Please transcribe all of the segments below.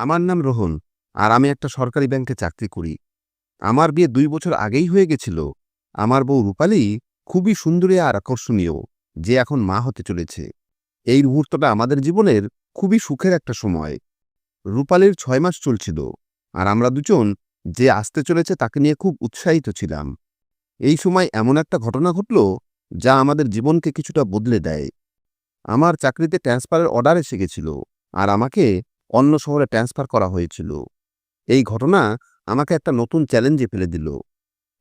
আমার নাম রোহন, আর আমি একটা সরকারি ব্যাংকে চাকরি করি। আমার বিয়ে ২ বছর আগেই হয়ে গেছিল। আমার বউ রূপালী খুবই সুন্দরী আর আকর্ষণীয়, যে এখন মা হতে চলেছে। এই মুহূর্তটা আমাদের জীবনের খুবই সুখের একটা সময়। রূপালীর ৬ মাস চলছিল, আর আমরা দুজন যে আসতে চলেছে তাকে নিয়ে খুব উৎসাহিত ছিলাম। এই সময় এমন একটা ঘটনা ঘটল, যা আমাদের জীবনকে কিছুটা বদলে দেয়। আমার চাকরিতে ট্রান্সফারের অর্ডার এসে গেছিল, আর আমাকে অন্য শহরে ট্রান্সফার করা হয়েছিল। এই ঘটনা আমাকে একটা নতুন চ্যালেঞ্জে ফেলে দিল।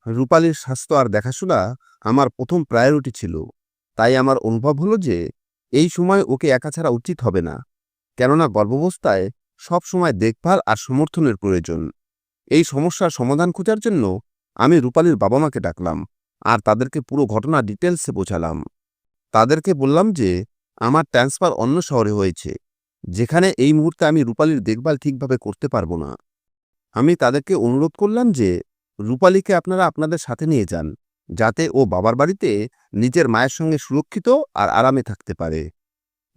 রূপালীর স্বাস্থ্য আর দেখাশোনা আমার প্রথম প্রায়োরিটি ছিল। তাই আমার অনুভব হলো যে এই সময় ওকে একা ছাড়া উচিত হবে না, কেননা গর্ভাবস্থায় সব সময় দেখভাল আর সমর্থনের প্রয়োজন। এই সমস্যার সমাধান খোঁজার জন্য আমি রূপালীর বাবা মাকে ডাকলাম, আর তাদেরকে পুরো ঘটনা ডিটেলসে বোঝালাম। তাদেরকে বললাম যে আমার ট্রান্সফার অন্য শহরে হয়েছে, যেখানে এই মুহূর্তে আমি রূপালীর দেখভাল ঠিকভাবে করতে পারবো না। আমি তাদেরকে অনুরোধ করলাম যে রূপালীকে আপনারা আপনাদের সাথে নিয়ে যান, যাতে ও বাবার বাড়িতে নিজের মায়ের সঙ্গে সুরক্ষিত আর আরামে থাকতে পারে।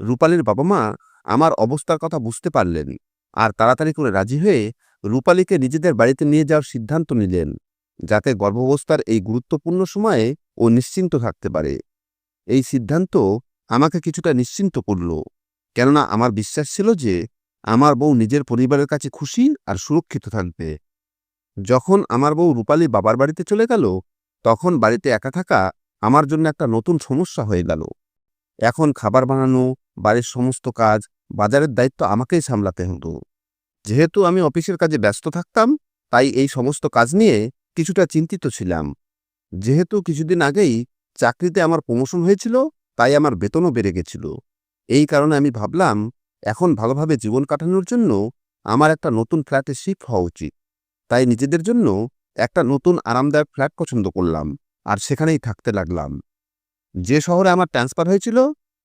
রূপালীর বাবা মা আমার অবস্থার কথা বুঝতে পারলেন, আর তাড়াতাড়ি করে রাজি হয়ে রূপালীকে নিজেদের বাড়িতে নিয়ে যাওয়ার সিদ্ধান্ত নিলেন, যাতে গর্ভাবস্থার এই গুরুত্বপূর্ণ সময়ে ও নিশ্চিন্ত থাকতে পারে। এই সিদ্ধান্ত আমাকে কিছুটা নিশ্চিন্ত করল, কেননা আমার বিশ্বাস ছিল যে আমার বউ নিজের পরিবারের কাছে খুশি আর সুরক্ষিত থাকবে। যখন আমার বউ রূপালী বাবার বাড়িতে চলে গেল, তখন বাড়িতে একা থাকা আমার জন্য একটা নতুন সমস্যা হয়ে গেল। এখন খাবার বানানো, বাড়ির সমস্ত কাজ, বাজারের দায়িত্ব আমাকেই সামলাতে হতো। যেহেতু আমি অফিসের কাজে ব্যস্ত থাকতাম, তাই এই সমস্ত কাজ নিয়ে কিছুটা চিন্তিত ছিলাম। যেহেতু কিছুদিন আগেই চাকরিতে আমার প্রমোশন হয়েছিল, তাই আমার বেতনও বেড়ে গেছিল। এই কারণে আমি ভাবলাম, এখন ভালোভাবে জীবন কাটানোর জন্য আমার একটা নতুন ফ্ল্যাটে শিফট হওয়া উচিত। তাই নিজেদের জন্য একটা নতুন আরামদায়ক ফ্ল্যাট পছন্দ করলাম, আর সেখানেই থাকতে লাগলাম। যে শহরে আমার ট্রান্সফার হয়েছিল,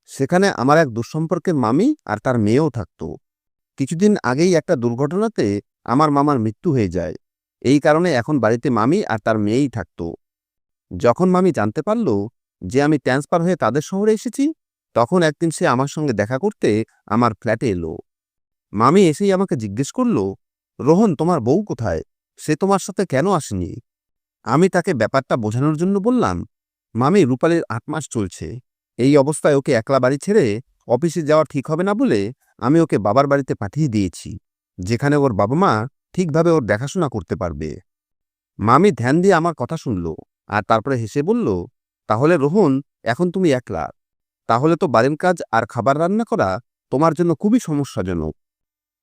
সেখানে আমার এক দুঃসম্পর্কের মামি আর তার মেয়েও থাকত। কিছুদিন আগেই একটা দুর্ঘটনাতে আমার মামার মৃত্যু হয়ে যায়। এই কারণে এখন বাড়িতে মামি আর তার মেয়েই থাকত। যখন মামি জানতে পারল যে আমি ট্রান্সফার হয়ে তাদের শহরে এসেছি, তখন একদিন সে আমার সঙ্গে দেখা করতে আমার ফ্ল্যাটে এলো। মামি এসেই আমাকে জিজ্ঞেস করল, রোহন, তোমার বউ কোথায়? সে তোমার সাথে কেন আসেনি? আমি তাকে ব্যাপারটা বোঝানোর জন্য বললাম, মামি, রূপালীর ৮ মাস চলছে। এই অবস্থায় ওকে একলা বাড়ি ছেড়ে অফিসে যাওয়া ঠিক হবে না বলে আমি ওকে বাবার বাড়িতে পাঠিয়ে দিয়েছি, যেখানে ওর বাবা মা ঠিকভাবে ওর দেখাশোনা করতে পারবে। মামি ধ্যান দিয়ে আমার কথা শুনল, আর তারপরে হেসে বলল, তাহলে রোহন, এখন তুমি একলা। তাহলে তো বাড়ির কাজ আর খাবার রান্না করা তোমার জন্য খুবই সমস্যাজনক।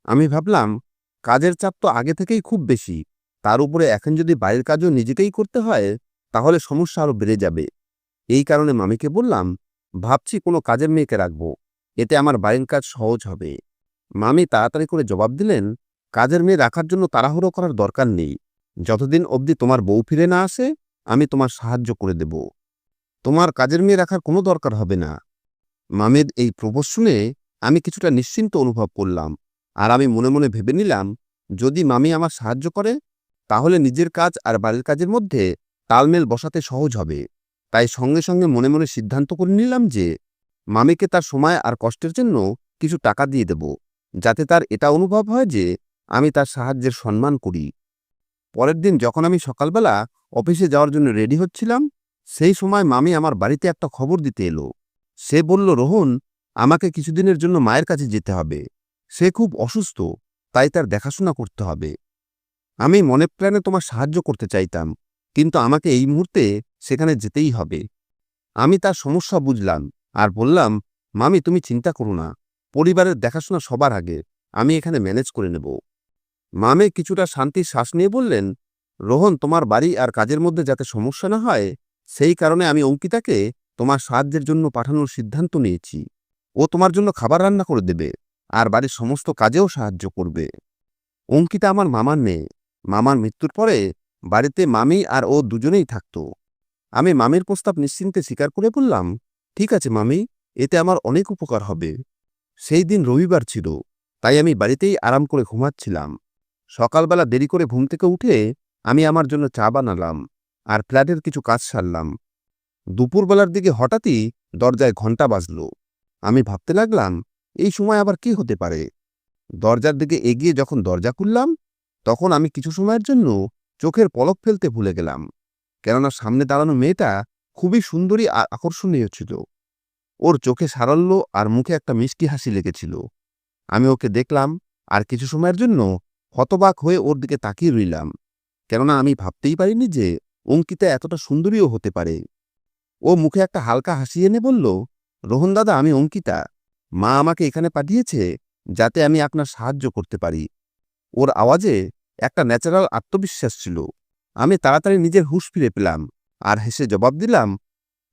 আমি ভাবলাম, কাজের চাপ তো আগে থেকেই খুব বেশি, তার উপরে এখন যদি বাড়ির কাজও নিজেকেই করতে হয়, তাহলে সমস্যা আরও বেড়ে যাবে। এই কারণে মামিকে বললাম, ভাবছি কোনো কাজের মেয়েকে রাখবো, এতে আমার বাড়ির কাজ সহজ হবে। মামি তাড়াতাড়ি করে জবাব দিলেন, কাজের মেয়ে রাখার জন্য তাড়াহুড়ো করার দরকার নেই। যতদিন অবধি তোমার বউ ফিরে না আসে, আমি তোমার সাহায্য করে দেব। তোমার কাজের মেয়ে রাখার কোনো দরকার হবে না। মামির এই প্রপোজ শুনে আমি কিছুটা নিশ্চিন্ত অনুভব করলাম, আর আমি মনে মনে ভেবে নিলাম, যদি মামি আমার সাহায্য করে, তাহলে নিজের কাজ আর বাড়ির কাজের মধ্যে তালমেল বসাতে সহজ হবে। তাই সঙ্গে সঙ্গে মনে মনে সিদ্ধান্ত করে নিলাম যে মামিকে তার সময় আর কষ্টের জন্য কিছু টাকা দিয়ে দেব, যাতে তার এটা অনুভব হয় যে আমি তার সাহায্যের সম্মান করি। পরের দিন যখন আমি সকালবেলা অফিসে যাওয়ার জন্য রেডি হচ্ছিলাম, সেই সময় মামি আমার বাড়িতে একটা খবর দিতে এলো। সে বলল, রোহন, আমাকে কিছুদিনের জন্য মায়ের কাছে যেতে হবে। সে খুব অসুস্থ, তাই তার দেখাশোনা করতে হবে। আমি মনে প্রাণে তোমার সাহায্য করতে চাইতাম, কিন্তু আমাকে এই মুহূর্তে সেখানে যেতেই হবে। আমি তার সমস্যা বুঝলাম, আর বললাম, মামি, তুমি চিন্তা করো না, পরিবারের দেখাশোনা সবার আগে, আমি এখানে ম্যানেজ করে নেব। মামে কিছুটা শান্তির শ্বাস নিয়ে বললেন, রোহন, তোমার বাড়ি আর কাজের মধ্যে যাতে সমস্যা না হয়, সেই কারণে আমি অঙ্কিতাকে তোমার সাহায্যের জন্য পাঠানোর সিদ্ধান্ত নিয়েছি। ও তোমার জন্য খাবার রান্না করে দেবে, আর বাড়ির সমস্ত কাজেও সাহায্য করবে। অঙ্কিতা আমার মামার মেয়ে। মামার মৃত্যুর পরে বাড়িতে মামি আর ও দুজনেই থাকত। আমি মামির প্রস্তাব নিশ্চিন্তে স্বীকার করে বললাম, ঠিক আছে মামি, এতে আমার অনেক উপকার হবে। সেই দিন রবিবার ছিল, তাই আমি বাড়িতেই আরাম করে ঘুমাচ্ছিলাম। সকালবেলা দেরি করে ঘুম থেকে উঠে আমি আমার জন্য চা বানালাম, আর ফ্ল্যাটের কিছু কাজ সারলাম। দুপুরবেলার দিকে হঠাৎই দরজায় ঘণ্টা বাজল। আমি ভাবতে লাগলাম, এই সময় আবার কি হতে পারে। দরজার দিকে এগিয়ে যখন দরজা খুললাম, তখন আমি কিছু সময়ের জন্য চোখের পলক ফেলতে ভুলে গেলাম, কেননা সামনে দাঁড়ানো মেয়েটা খুবই সুন্দরী আর আকর্ষণীয় ছিল। ওর চোখে সারল্য আর মুখে একটা মিষ্টি হাসি লেগেছিল। আমি ওকে দেখলাম আর কিছু সময়ের জন্য হতবাক হয়ে ওর দিকে তাকিয়ে রইলাম, কেননা আমি ভাবতেই পারিনি যে অঙ্কিতা এতটা সুন্দরীও হতে পারে। ও মুখে একটা হালকা হাসি এনে বলল, রোহন দাদা, আমি অঙ্কিতা। মা আমাকে এখানে পাঠিয়েছে যাতে আমি আপনার সাহায্য করতে পারি। ওর আওয়াজে একটা ন্যাচারাল আত্মবিশ্বাস ছিল। আমি তাড়াতাড়ি নিজের হুঁশ ফিরে পেলাম আর হেসে জবাব দিলাম,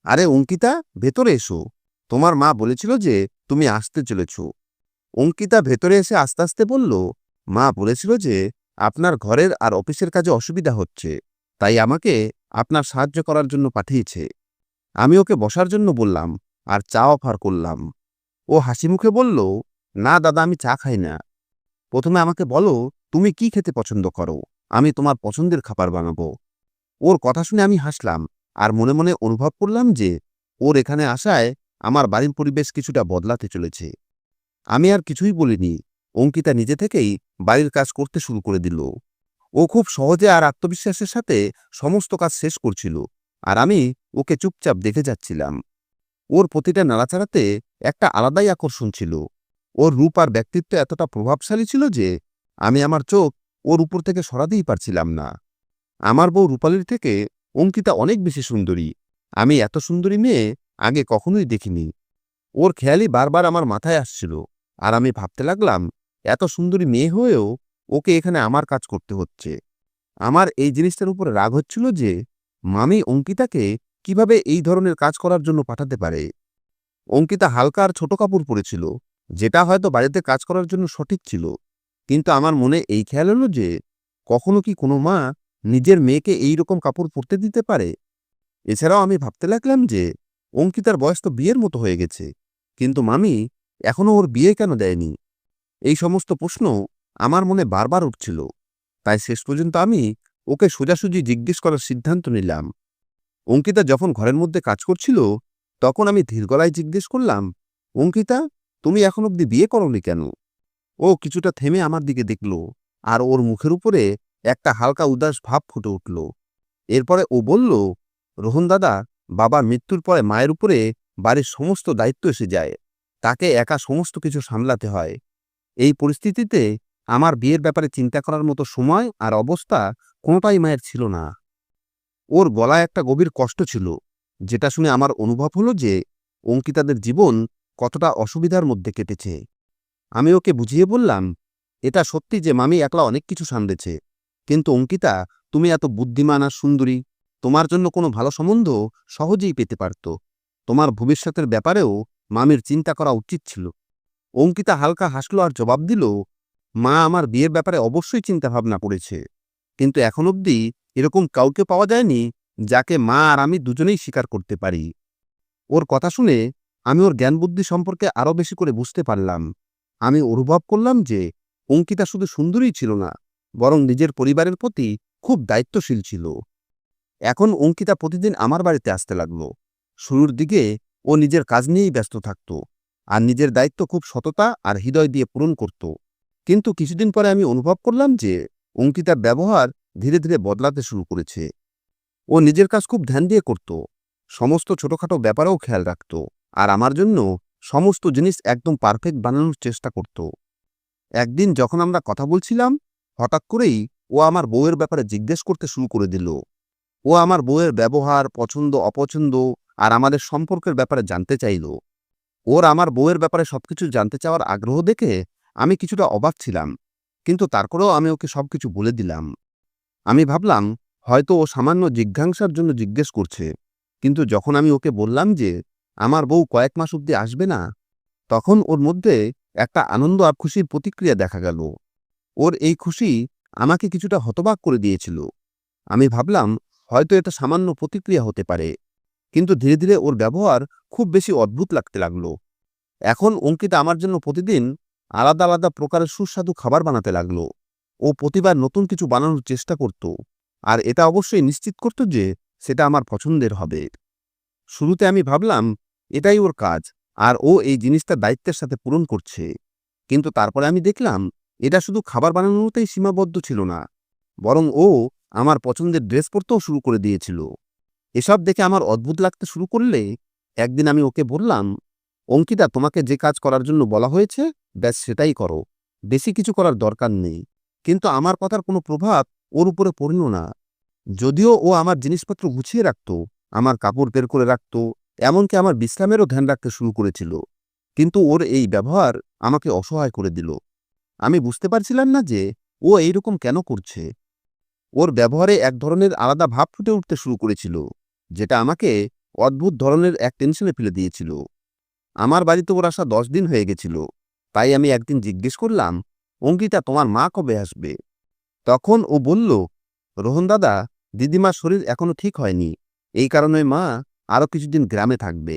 আরে অঙ্কিতা, ভেতরে এসো। তোমার মা বলেছিল যে তুমি আসতে চলেছ। অঙ্কিতা ভেতরে এসে আস্তে আস্তে বলল, মা বলেছিল যে আপনার ঘরের আর অফিসের কাজে অসুবিধা হচ্ছে, তাই আমাকে আপনার সাহায্য করার জন্য পাঠিয়েছে। আমি ওকে বসার জন্য বললাম আর চা অফার করলাম। ও হাসি মুখে বলল, না দাদা, আমি চা খাই না। প্রথমে আমাকে বলো তুমি কি খেতে পছন্দ করো, আমি তোমার পছন্দের খাবার বানাবো। ওর কথা শুনে আমি হাসলাম আর মনে মনে অনুভব করলাম যে ওর এখানে আসায় আমার বাড়ির পরিবেশ কিছুটা বদলাতে চলেছে। আমি আর কিছুই বলিনি। অঙ্কিতা নিজে থেকেই বাড়ির কাজ করতে শুরু করে দিল। ও খুব সহজে আর আত্মবিশ্বাসের সাথে সমস্ত কাজ শেষ করছিল, আর আমি ওকে চুপচাপ দেখে যাচ্ছিলাম। ওর প্রতিটা নাড়াচাড়াতে একটা আলাদাই আকর্ষণ ছিল। ওর রূপ আর ব্যক্তিত্ব এতটা প্রভাবশালী ছিল যে আমি আমার চোখ ওর উপর থেকে সরাতেই পারছিলাম না। আমার বউ রূপালীর থেকে অঙ্কিতা অনেক বেশি সুন্দরী। আমি এত সুন্দরী মেয়ে আগে কখনোই দেখিনি। ওর খেয়ালই বারবার আমার মাথায় আসছিল, আর আমি ভাবতে লাগলাম, এত সুন্দরী মেয়ে হয়েও ওকে এখানে আমার কাজ করতে হচ্ছে। আমার এই জিনিসটার উপরে রাগ হচ্ছিল যে মামি অঙ্কিতাকে কিভাবে এই ধরনের কাজ করার জন্য পাঠাতে পারে। অঙ্কিতা হালকা আর ছোট কাপড় পরেছিল, যেটা হয়তো বাড়িতে কাজ করার জন্য সঠিক ছিল, কিন্তু আমার মনে এই খেয়াল হলো যে কখনো কি কোনো মা নিজের মেয়েকে এই রকম কাপড় পরতে দিতে পারে। এছাড়াও আমি ভাবতে লাগলাম যে অঙ্কিতার বয়স তো বিয়ের মতো হয়ে গেছে, কিন্তু মামি এখনো ওর বিয়ে কেন দেয়নি? এই সমস্ত প্রশ্ন আমার মনে বারবার উঠছিল। তাই শেষ পর্যন্ত আমি ওকে সোজাসুজি জিজ্ঞেস করার সিদ্ধান্ত নিলাম। অঙ্কিতা যখন ঘরের মধ্যে কাজ করছিল, তখন আমি ধীর গলায় জিজ্ঞেস করলাম, অঙ্কিতা, তুমি এখন অব্দি বিয়ে করনি কেন? ও কিছুটা থেমে আমার দিকে দেখল, আর ওর মুখের উপরে একটা হালকা উদাস ভাব ফুটে উঠল। এরপরে ও বলল, রোহন দাদা, বাবার মৃত্যুর পরে মায়ের উপরে বাড়ির সমস্ত দায়িত্ব এসে যায়। তাকে একা সমস্ত কিছু সামলাতে হয়। এই পরিস্থিতিতে আমার বিয়ের ব্যাপারে চিন্তা করার মতো সময় আর অবস্থা কোনোটাই মায়ের ছিল না। ওর গলায় একটা গভীর কষ্ট ছিল, যেটা শুনে আমার অনুভব হলো যে অঙ্কিতাদের জীবন কতটা অসুবিধার মধ্যে কেটেছে। আমি ওকে বুঝিয়ে বললাম, এটা সত্যি যে মামি একলা অনেক কিছু সামলেছে, কিন্তু অঙ্কিতা, তুমি এত বুদ্ধিমান আর সুন্দরী, তোমার জন্য কোনো ভালো সম্বন্ধ সহজেই পেতে পারত। তোমার ভবিষ্যতের ব্যাপারেও মামির চিন্তা করা উচিত ছিল। অঙ্কিতা হালকা হাসল আর জবাব দিল, মা আমার বিয়ের ব্যাপারে অবশ্যই চিন্তাভাবনা করেছে, কিন্তু এখন অবধি এরকম কাউকে পাওয়া যায়নি যাকে মা আর আমি দুজনেই স্বীকার করতে পারি। ওর কথা শুনে আমি ওর জ্ঞান বুদ্ধি সম্পর্কে আরও বেশি করে বুঝতে পারলাম। আমি অনুভব করলাম যে অঙ্কিতা শুধু সুন্দরীই ছিল না, বরং নিজের পরিবারের প্রতি খুব দায়িত্বশীল ছিল। এখন অঙ্কিতা প্রতিদিন আমার বাড়িতে আসতে লাগলো। শুরুর দিকে ও নিজের কাজ নিয়েই ব্যস্ত থাকত, আর নিজের দায়িত্ব খুব সততা আর হৃদয় দিয়ে পূরণ করত। কিন্তু কিছুদিন পরে আমি অনুভব করলাম যে অঙ্কিতার ব্যবহার ধীরে ধীরে বদলাতে শুরু করেছে। ও নিজের কাজ খুব ধ্যান দিয়ে করত, সমস্ত ছোটখাটো ব্যাপারেও খেয়াল রাখত, আর আমার জন্য সমস্ত জিনিস একদম পারফেক্ট বানানোর চেষ্টা করত। একদিন যখন আমরা কথা বলছিলাম, হঠাৎ করেই ও আমার বউয়ের ব্যাপারে জিজ্ঞেস করতে শুরু করে দিল। ও আমার বউয়ের ব্যবহার, পছন্দ অপছন্দ আর আমাদের সম্পর্কের ব্যাপারে জানতে চাইল। ওর আমার বউয়ের ব্যাপারে সবকিছু জানতে চাওয়ার আগ্রহ দেখে আমি কিছুটা অবাক ছিলাম, কিন্তু তারপরেও আমি ওকে সবকিছু বলে দিলাম। আমি ভাবলাম হয়তো ও সামান্য জিজ্ঞাসার জন্য জিজ্ঞেস করছে, কিন্তু যখন আমি ওকে বললাম যে আমার বউ কয়েক মাস অব্দি আসবে না, তখন ওর মধ্যে একটা আনন্দ আর খুশির প্রতিক্রিয়া দেখা গেল। ওর এই খুশি আমাকে কিছুটা হতবাক করে দিয়েছিল। আমি ভাবলাম হয়তো এটা সামান্য প্রতিক্রিয়া হতে পারে, কিন্তু ধীরে ধীরে ওর ব্যবহার খুব বেশি অদ্ভুত লাগতে লাগলো। এখন অঙ্কিতা আমার জন্য প্রতিদিন আলাদা আলাদা প্রকারের সুস্বাদু খাবার বানাতে লাগলো। ও প্রতিবার নতুন কিছু বানানোর চেষ্টা করত, আর এটা অবশ্যই নিশ্চিত করত যে সেটা আমার পছন্দের হবে। শুরুতে আমি ভাবলাম এটাই ওর কাজ, আর ও এই জিনিসটা দায়িত্বের সাথে পূরণ করছে। কিন্তু তারপরে আমি দেখলাম এটা শুধু খাবার বানানোতেই সীমাবদ্ধ ছিল না, বরং ও আমার পছন্দের ড্রেস পরতেও শুরু করে দিয়েছিল। এসব দেখে আমার অদ্ভুত লাগতে শুরু করলে একদিন আমি ওকে বললাম, অঙ্কিতা, তোমাকে যে কাজ করার জন্য বলা হয়েছে ব্যাস সেটাই করো, বেশি কিছু করার দরকার নেই। কিন্তু আমার কথার কোনো প্রভাব ওর উপরে পড়ল না। যদিও ও আমার জিনিসপত্র গুছিয়ে রাখত, আমার কাপড় বের করে রাখত, এমনকি আমার বিশ্রামেরও ধ্যান রাখতে শুরু করেছিল, কিন্তু ওর এই ব্যবহার আমাকে অসহায় করে দিল। আমি বুঝতে পারছিলাম না যে ও এইরকম কেন করছে। ওর ব্যবহারে এক ধরনের আলাদা ভাব ফুটে উঠতে শুরু করেছিল, যেটা আমাকে অদ্ভুত ধরনের এক টেনশনে ফেলে দিয়েছিল। আমার বাড়িতে ওর আসা 10 দিন হয়ে গেছিল, তাই আমি একদিন জিজ্ঞেস করলাম, অঙ্কিতা, তোমার মা কবে আসবে? তখন ও বলল, রোহন দাদা, দিদিমার শরীর এখনো ঠিক হয়নি, এই কারণে মা আরও কিছুদিন গ্রামে থাকবে।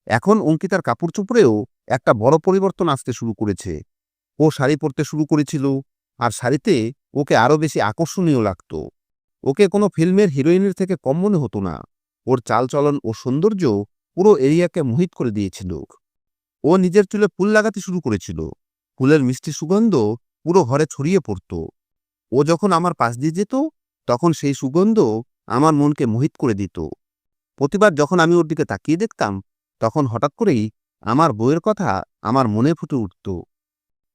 এখন অঙ্কিতার কাপড় চোপড়েও একটা বড় পরিবর্তন আসতে শুরু করেছে। ও শাড়ি পরতে শুরু করেছিল, আর শাড়িতে ওকে আরও বেশি আকর্ষণীয় লাগত। ওকে কোনো ফিল্মের হিরোইনের থেকে কম মনে হতো না। ওর চালচলন ও সৌন্দর্য পুরো এরিয়াকে মোহিত করে দিয়েছিল। ও নিজের চুলে ফুল লাগাতে শুরু করেছিল। ফুলের মিষ্টি সুগন্ধ পুরো ঘরে ছড়িয়ে পড়ত। ও যখন আমার পাশ দিয়ে যেত, তখন সেই সুগন্ধ আমার মনকে মোহিত করে দিত। প্রতিবার যখন আমি ওর দিকে তাকিয়ে দেখতাম, তখন হঠাৎ করেই আমার বউয়ের কথা আমার মনে ফুটে উঠত।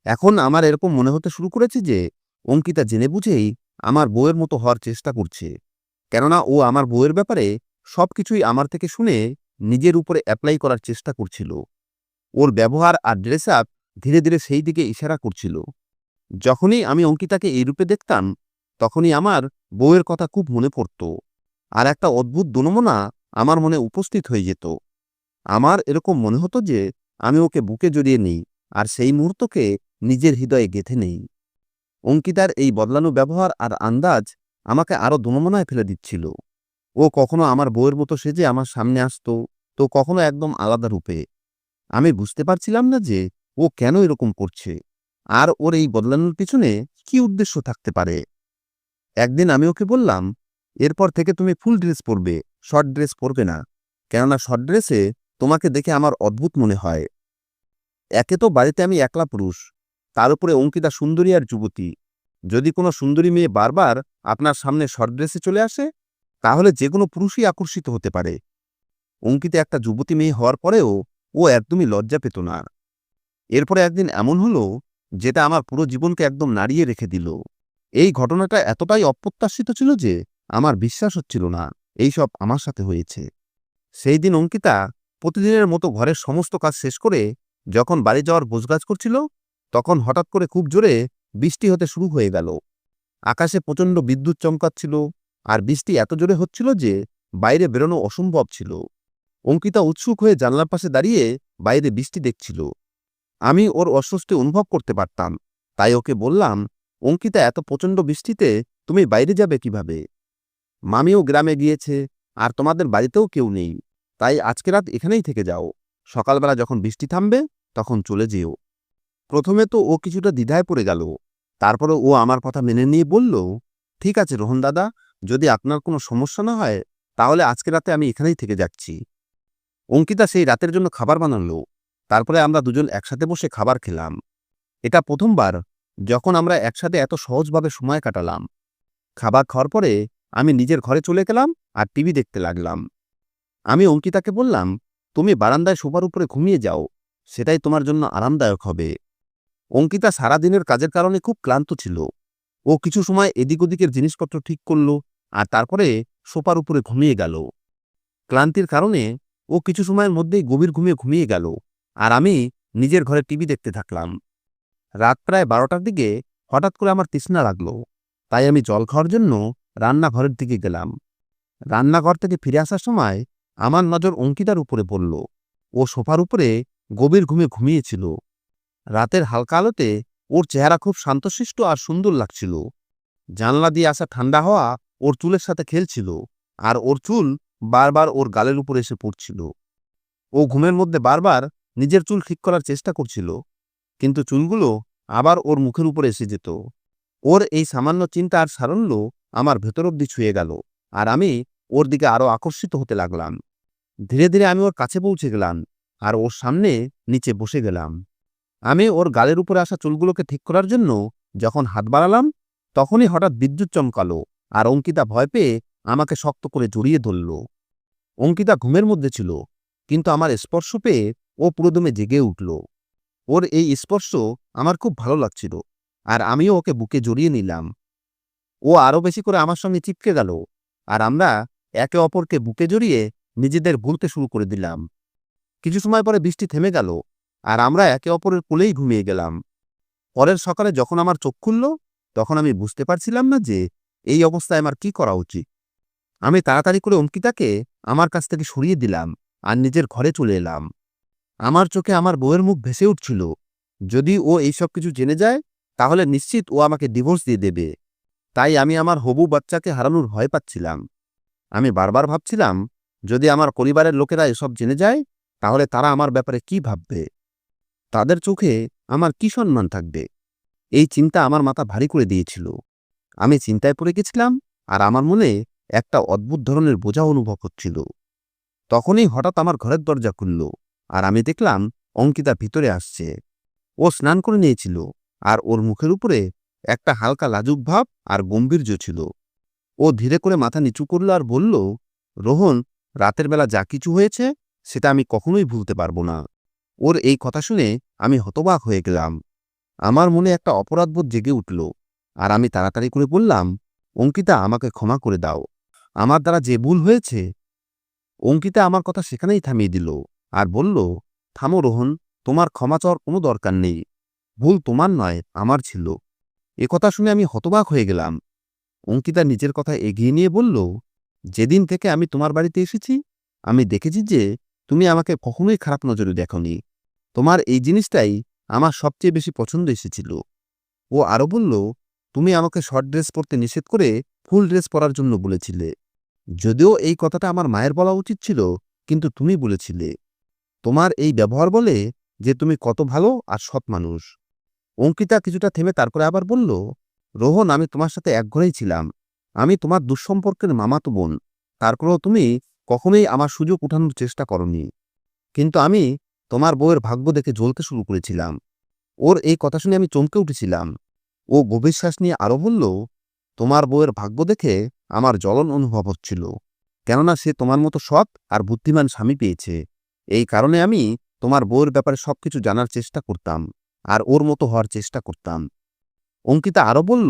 এখন আমার এরকম মনে হতে শুরু করেছে যে অঙ্কিতা জেনে বুঝেই আমার বউয়ের মতো হওয়ার চেষ্টা করছে, কেননা ও আমার বউয়ের ব্যাপারে সবকিছুই আমার থেকে শুনে নিজের উপরে অ্যাপ্লাই করার চেষ্টা করছিল। ওর ব্যবহার আর ড্রেস আপ ধীরে ধীরে সেই দিকে ইশারা করছিল। যখনই আমি অঙ্কিতাকে এই রূপে দেখতাম, তখনই আমার বউয়ের কথা খুব মনে পড়ত, আর একটা অদ্ভুত দুনমনা আমার মনে উপস্থিত হয়ে যেত। আমার এরকম মনে হতো যে আমি ওকে বুকে জড়িয়ে নিই আর সেই মুহূর্তকে নিজের হৃদয়ে গেঁথে নেই। অঙ্কিতার এই বদলানো ব্যবহার আর আন্দাজ আমাকে আরো দুনমনায় ফেলে দিচ্ছিল। ও কখনো আমার বউয়ের মতো সেজে আমার সামনে আসতো, তো কখনো একদম আলাদা রূপে। আমি বুঝতে পারছিলাম না যে ও কেন এরকম করছে, আর ওর এই বদলানোর পিছনে কি উদ্দেশ্য থাকতে পারে। একদিন আমি ওকে বললাম, এরপর থেকে তুমি ফুল ড্রেস পরবে, শর্ট ড্রেস পরবে না, কেননা শর্ট ড্রেসে তোমাকে দেখে আমার অদ্ভুত মনে হয়। একে তো বাড়িতে আমি একলা পুরুষ, তার উপরে অঙ্কিতা সুন্দরী আর যুবতী। যদি কোনো সুন্দরী মেয়ে বারবার আপনার সামনে শর্ট ড্রেসে চলে আসে, তাহলে যে কোনো পুরুষই আকর্ষিত হতে পারে। অঙ্কিতা একটা যুবতী মেয়ে হওয়ার পরেও ও একদমই লজ্জা পেত না। এরপরে একদিন এমন হলো, যেটা আমার পুরো জীবনকে একদম নাড়িয়ে রেখে দিল। এই ঘটনাটা এতটাই অপ্রত্যাশিত ছিল যে আমার বিশ্বাস হচ্ছিল না এইসব আমার সাথে হয়েছে। সেই দিন অঙ্কিতা প্রতিদিনের মতো ঘরের সমস্ত কাজ শেষ করে যখন বাড়ি যাওয়ার গোছগাছ করছিল, তখন হঠাৎ করে খুব জোরে বৃষ্টি হতে শুরু হয়ে গেল। আকাশে প্রচণ্ড বিদ্যুৎ চমকাচ্ছিল, আর বৃষ্টি এত জোরে হচ্ছিল যে বাইরে বেরোনো অসম্ভব ছিল। অঙ্কিতা উৎসুক হয়ে জানলার পাশে দাঁড়িয়ে বাইরে বৃষ্টি দেখছিল। আমি ওর অস্বস্তি অনুভব করতে পারতাম, তাই ওকে বললাম, অঙ্কিতা, এত প্রচণ্ড বৃষ্টিতে তুমি বাইরে যাবে কিভাবে? মামিও গ্রামে গিয়েছে, আর তোমাদের বাড়িতেও কেউ নেই, তাই আজকে রাত এখানেই থেকে যাও। সকালবেলা যখন বৃষ্টি থামবে তখন চলে যেও। প্রথমে তো ও কিছুটা দ্বিধায় পড়ে গেল, তারপরে ও আমার কথা মেনে নিয়ে বলল, ঠিক আছে রোহন দাদা, যদি আপনার কোনো সমস্যা না হয় তাহলে আজকে রাতে আমি এখানেই থেকে যাচ্ছি। অঙ্কিতা সেই রাতের জন্য খাবার বানালো। তারপরে আমরা দুজন একসাথে বসে খাবার খেলাম। এটা প্রথমবার যখন আমরা একসাথে এত সহজভাবে সময় কাটালাম। খাবার খাওয়ার পরে আমি নিজের ঘরে চলে গেলাম আর টিভি দেখতে লাগলাম। আমি অঙ্কিতাকে বললাম, তুমি বারান্দায় সোফার উপরে ঘুমিয়ে যাও, সেটাই তোমার জন্য আরামদায়ক হবে। অঙ্কিতা সারাদিনের কাজের কারণে খুব ক্লান্ত ছিল। ও কিছু সময় এদিক ওদিকের জিনিসপত্র ঠিক করল, আর তারপরে সোফার উপরে ঘুমিয়ে গেল। ক্লান্তির কারণে ও কিছু সময়ের মধ্যেই গভীর ঘুমিয়ে ঘুমিয়ে গেল, আর আমি নিজের ঘরে টিভি দেখতে থাকলাম। রাত প্রায় 12টার দিকে হঠাৎ করে আমার তৃষ্ণা লাগলো, তাই আমি জল খাওয়ার জন্য রান্নাঘরের দিকে গেলাম। রান্নাঘর থেকে ফিরে আসার সময় আমার নজর অঙ্কিতার উপরে পড়ল। ও সোফার উপরে গভীর ঘুমে ঘুমিয়েছিল। রাতের হালকা আলোতে ওর চেহারা খুব শান্তশিষ্ট আর সুন্দর লাগছিল। জানলা দিয়ে আসা ঠান্ডা হাওয়া ওর চুলের সাথে খেলছিল, আর ওর চুল বারবার ওর গালের উপরে এসে পড়ছিল। ও ঘুমের মধ্যে বারবার নিজের চুল ঠিক করার চেষ্টা করছিল, কিন্তু চুলগুলো আবার ওর মুখের উপরে এসে যেত। ওর এই সামান্য চিন্তা আর সারল্য আমার ভেতর অব্দি ছুঁয়ে গেল, আর আমি ওর দিকে আরো আকর্ষিত হতে লাগলাম। ধীরে ধীরে আমি ওর কাছে পৌঁছে গেলাম, আর ওর সামনে নিচে বসে গেলাম। আমি ওর গালের উপরে আসা চুলগুলোকে ঠিক করার জন্য যখন হাত বাড়ালাম, তখনই হঠাৎ বিদ্যুৎ চমকালো, আর অঙ্কিতা ভয় পেয়ে আমাকে শক্ত করে জড়িয়ে ধরল। অঙ্কিতা ঘুমের মধ্যে ছিল, কিন্তু আমার স্পর্শ পেয়ে ও পুরোদমে জেগে উঠল। ওর এই স্পর্শ আমার খুব ভালো লাগছিল, আর আমিও ওকে বুকে জড়িয়ে নিলাম। ও আরও বেশি করে আমার সঙ্গে চিপকে গেল, আর আমরা একে অপরকে বুকে জড়িয়ে নিজেদের ভুলতে শুরু করে দিলাম। কিছু সময় পরে বৃষ্টি থেমে গেল, আর আমরা একে অপরের কোলেই ঘুমিয়ে গেলাম। পরের সকালে যখন আমার চোখ খুলল, তখন আমি বুঝতে পারছিলাম না যে এই অবস্থায় আমার কি করা উচিত। আমি তাড়াতাড়ি করে অঙ্কিতাকে আমার কাছ থেকে সরিয়ে দিলাম আর নিজের ঘরে চলে এলাম। আমার চোখে আমার বউয়ের মুখ ভেসে উঠছিল। যদি ও এইসব কিছু জেনে যায়, তাহলে নিশ্চিত ও আমাকে ডিভোর্স দিয়ে দেবে। তাই আমি আমার হবু বাচ্চাকে হারানোর ভয় পাচ্ছিলাম। আমি বারবার ভাবছিলাম, যদি আমার পরিবারের লোকেরা এসব জেনে যায়, তাহলে তারা আমার ব্যাপারে কি ভাববে? তাদের চোখে আমার কি সম্মান থাকবে? এই চিন্তা আমার মাথা ভারী করে দিয়েছিল। আমি চিন্তায় পড়ে গেছিলাম, আর আমার মনে একটা অদ্ভুত ধরনের বোঝা অনুভব হচ্ছিল। তখনই হঠাৎ আমার ঘরের দরজা খুলল, আর আমি দেখলাম অঙ্কিতা ভিতরে আসছে। ও স্নান করে নিয়েছিল, আর ওর মুখের উপরে একটা হালকা লাজুক ভাব আর গম্ভীর্য ছিল। ও ধীরে করে মাথা নিচু করল আর বলল, রোহন, রাতের বেলা যা কিছু হয়েছে সেটা আমি কখনোই ভুলতে পারবো না। ওর এই কথা শুনে আমি হতবাক হয়ে গেলাম। আমার মনে একটা অপরাধবোধ জেগে উঠল, আর আমি তাড়াতাড়ি করে বললাম, অঙ্কিতা, আমাকে ক্ষমা করে দাও। আমার দ্বারা যে ভুল হয়েছে। অঙ্কিতা আমার কথা সেখানেই থামিয়ে দিল আর বলল, থামো রোহন, তোমার ক্ষমা চাওয়ার কোনো দরকার নেই। ভুল তোমার নয়, আমার ছিল। কথা শুনে আমি হতবাক হয়ে গেলাম। অঙ্কিতা নিজের কথা এগিয়ে নিয়ে বলল, যেদিন থেকে আমি তোমার বাড়িতে এসেছি, আমি দেখেছি যে তুমি আমাকে কখনোই খারাপ নজরে দেখোনি। তোমার এই জিনিসটাই আমার সবচেয়ে বেশি পছন্দ এসেছিল। ও আরও বলল, তুমি আমাকে শর্ট ড্রেস পরতে নিষেধ করে ফুল ড্রেস পরার জন্য বলেছিলে। যদিও এই কথাটা আমার মায়ের বলা উচিত ছিল, কিন্তু তুমি বলেছিলে। তোমার এই ব্যবহার বলে যে তুমি কত ভালো আর সৎ মানুষ। অঙ্কিতা কিছুটা থেমে তারপরে আবার বলল, রোহন, আমি তোমার সাথে এক ঘরেই ছিলাম। আমি তোমার দুঃসম্পর্কের মামাতো বোন। তারপরেও তুমি কখনোই আমার সুযোগ উঠানোর চেষ্টা করনি। কিন্তু আমি তোমার বউয়ের ভাগ্য দেখে জ্বলতে শুরু করেছিলাম। ওর এই কথা শুনে আমি চমকে উঠেছিলাম। ও গভীর শ্বাস নিয়ে আরও বলল, তোমার বউয়ের ভাগ্য দেখে আমার জ্বলন অনুভব হচ্ছিল, কেননা সে তোমার মতো সৎ আর বুদ্ধিমান স্বামী পেয়েছে। এই কারণে আমি তোমার বউয়ের ব্যাপারে সবকিছু জানার চেষ্টা করতাম, আর ওর মতো হওয়ার চেষ্টা করতাম। অঙ্কিতা আরও বলল,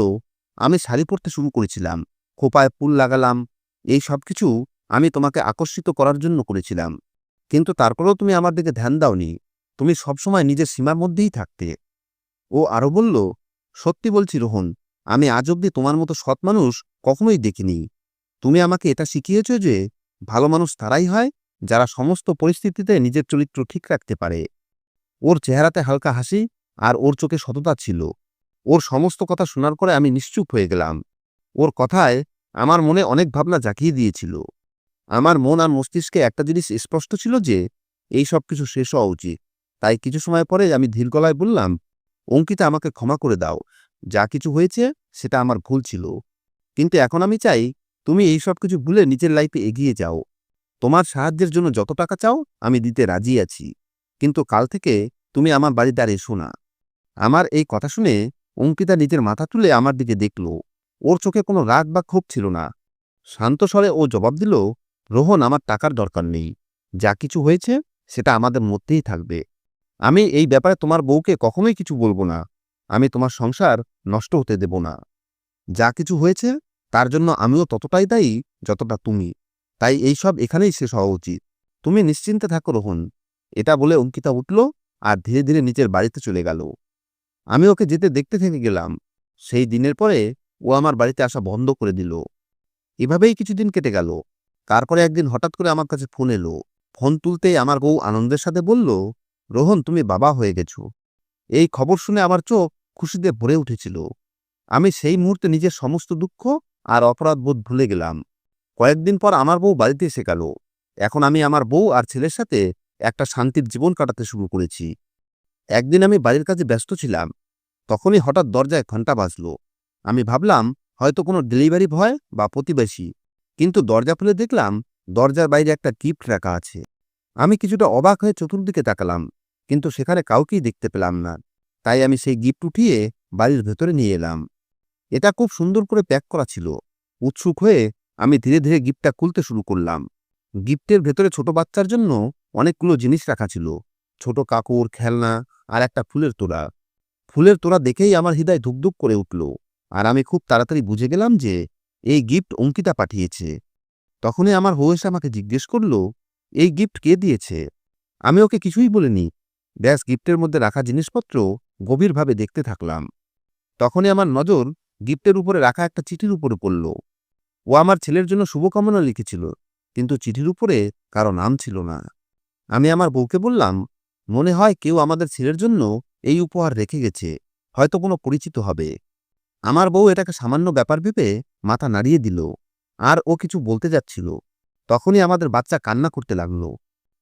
আমি শাড়ি পরতে শুরু করেছিলাম, খোপায় ফুল লাগালাম। এই সব কিছু আমি তোমাকে আকর্ষিত করার জন্য করেছিলাম। কিন্তু তারপরেও তুমি আমার দিকে ধ্যান দাওনি। তুমি সবসময় নিজের সীমার মধ্যেই থাকতে। ও আরও বলল, সত্যি বলছি রোহন, আমি আজ অব্দি তোমার মতো সৎ মানুষ কখনোই দেখিনি। তুমি আমাকে এটা শিখিয়েছ যে ভালো মানুষ তারাই হয় যারা সমস্ত পরিস্থিতিতে নিজের চরিত্র ঠিক রাখতে পারে। ওর চেহারাতে হালকা হাসি আর ওর চোখে সততা ছিল। ওর সমস্ত কথা শোনার পরে আমি নিশ্চুপ হয়ে গেলাম। ওর কথায় আমার মনে অনেক ভাবনা জাগিয়ে দিয়েছিল। আমার মন আর মস্তিষ্কে একটা জিনিস স্পষ্ট ছিল যে এই সব কিছু শেষ হওয়া উচিত। তাই কিছু সময় পরে আমি ধীর গলায় বললাম, অঙ্কিতা, আমাকে ক্ষমা করে দাও। যা কিছু হয়েছে সেটা আমার ভুল ছিল। কিন্তু এখন আমি চাই তুমি এই সব কিছু ভুলে নিজের লাইফে এগিয়ে যাও। তোমার সাহায্যের জন্য যত টাকা চাও আমি দিতে রাজি আছি, কিন্তু কাল থেকে তুমি আমার বাড়িতে আর এসো না। আমার এই কথা শুনে অঙ্কিতা নিজের মাথা তুলে আমার দিকে দেখল। ওর চোখে কোনো রাগ বা ক্ষোভ ছিল না। শান্ত স্বরে ও জবাব দিল, রোহন, আমার টাকার দরকার নেই। যা কিছু হয়েছে সেটা আমাদের মধ্যেই থাকবে। আমি এই ব্যাপারে তোমার বউকে কখনোই কিছু বলবো না। আমি তোমার সংসার নষ্ট হতে দেব না। যা কিছু হয়েছে তার জন্য আমিও ততটাই দায়ী যতটা তুমি। তাই এই সব এখানেই শেষ হওয়া উচিত। তুমি নিশ্চিন্তে থাকো রোহন। এটা বলে অঙ্কিতা উঠল আর ধীরে ধীরে নিজের বাড়িতে চলে গেল। আমি ওকে যেতে দেখতে থেকে গেলাম। সেই দিনের পরে ও আমার বাড়িতে আসা বন্ধ করে দিল। এভাবেই কিছুদিন কেটে গেল। তারপরে একদিন হঠাৎ করে আমার কাছে ফোন এলো। ফোন তুলতেই আমার বউ আনন্দের সাথে বলল, রোহন, তুমি বাবা হয়ে গেছো। এই খবর শুনে আমার চোখ খুশিতে ভরে উঠেছিল। আমি সেই মুহূর্তে নিজের সমস্ত দুঃখ আর অপরাধবোধ ভুলে গেলাম। কয়েকদিন পর আমার বউ বাড়িতে এসে গেল। এখন আমি আমার বউ আর ছেলের সাথে একটা শান্তির জীবন কাটাতে শুরু করেছি। একদিন আমি বাড়ির কাজে ব্যস্ত ছিলাম। তখনই হঠাৎ দরজায় ঘণ্টা বাজল। আমি ভাবলাম হয়তো কোনো ডেলিভারি বয় বা প্রতিবেশী, কিন্তু দরজা খুলে দেখলাম দরজার বাইরে একটা গিফট রাখা আছে। আমি কিছুটা অবাক হয়ে চতুর্দিকে তাকালাম, কিন্তু সেখানে কাউকেই দেখতে পেলাম না। তাই আমি সেই গিফট উঠিয়ে বাড়ির ভেতরে নিয়ে এলাম। এটা খুব সুন্দর করে প্যাক করা ছিল। উৎসুক হয়ে আমি ধীরে ধীরে গিফটটা খুলতে শুরু করলাম। গিফটের ভেতরে ছোট বাচ্চার জন্য অনেকগুলো জিনিস রাখা ছিল। ছোট কাপড়, খেলনা আর একটা ফুলের তোড়া। ফুলের তোড়া দেখেই আমার হৃদয় ধুকধুক করে উঠল। আর আমি খুব তাড়াতাড়ি বুঝে গেলাম যে এই গিফট অঙ্কিতা পাঠিয়েছে। তখনই আমার হৌ এসে আমাকে জিজ্ঞেস করল, এই গিফট কে দিয়েছে? আমি ওকে কিছুই বলিনি। ব্যাস গিফটের মধ্যে রাখা জিনিসপত্র গভীরভাবে দেখতে থাকলাম। তখনই আমার নজর গিফটের উপরে রাখা একটা চিঠির উপরে পড়ল। ও আমার ছেলের জন্য শুভকামনা লিখেছিল, কিন্তু চিঠির উপরে কারো নাম ছিল না। আমি আমার বউকে বললাম, মনে হয় কেউ আমাদের ছেলের জন্য এই উপহার রেখে গেছে, হয়তো কোনো পরিচিত হবে। আমার বউ এটাকে সামান্য ব্যাপার ভেবে মাথা নাড়িয়ে দিল, আর ও কিছু বলতে যাচ্ছিল। তখনই আমাদের বাচ্চা কান্না করতে লাগলো।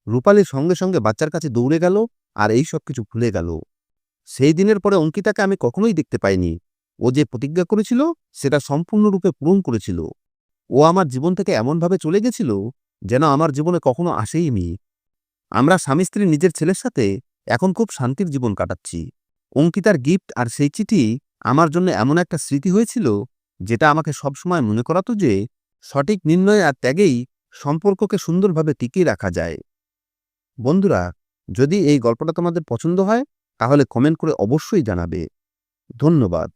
রূপালী সঙ্গে সঙ্গে বাচ্চার কাছে দৌড়ে গেল আর এই সব কিছু ভুলে গেল। সেই দিনের পরে অঙ্কিতাকে আমি কখনোই দেখতে পাইনি। ও যে প্রতিজ্ঞা করেছিল সেটা সম্পূর্ণরূপে পূরণ করেছিল। ও আমার জীবন থেকে এমনভাবে চলে গেছিল যেন আমার জীবনে কখনো আসেইনি। আমরা স্বামী স্ত্রী নিজের ছেলের সাথে এখন খুব শান্তির জীবন কাটাচ্ছি। অঙ্কিতার গিফট আর সেই চিঠি আমার জন্য এমন একটা স্মৃতি হয়েছিল, যেটা আমাকে সবসময় মনে করাতো যে সঠিক নির্ণয় আর ত্যাগেই সম্পর্ককে সুন্দরভাবে টিকিয়ে রাখা যায়। বন্ধুরা, যদি এই গল্পটা তোমাদের পছন্দ হয় তাহলে কমেন্ট করে অবশ্যই জানাবে। ধন্যবাদ।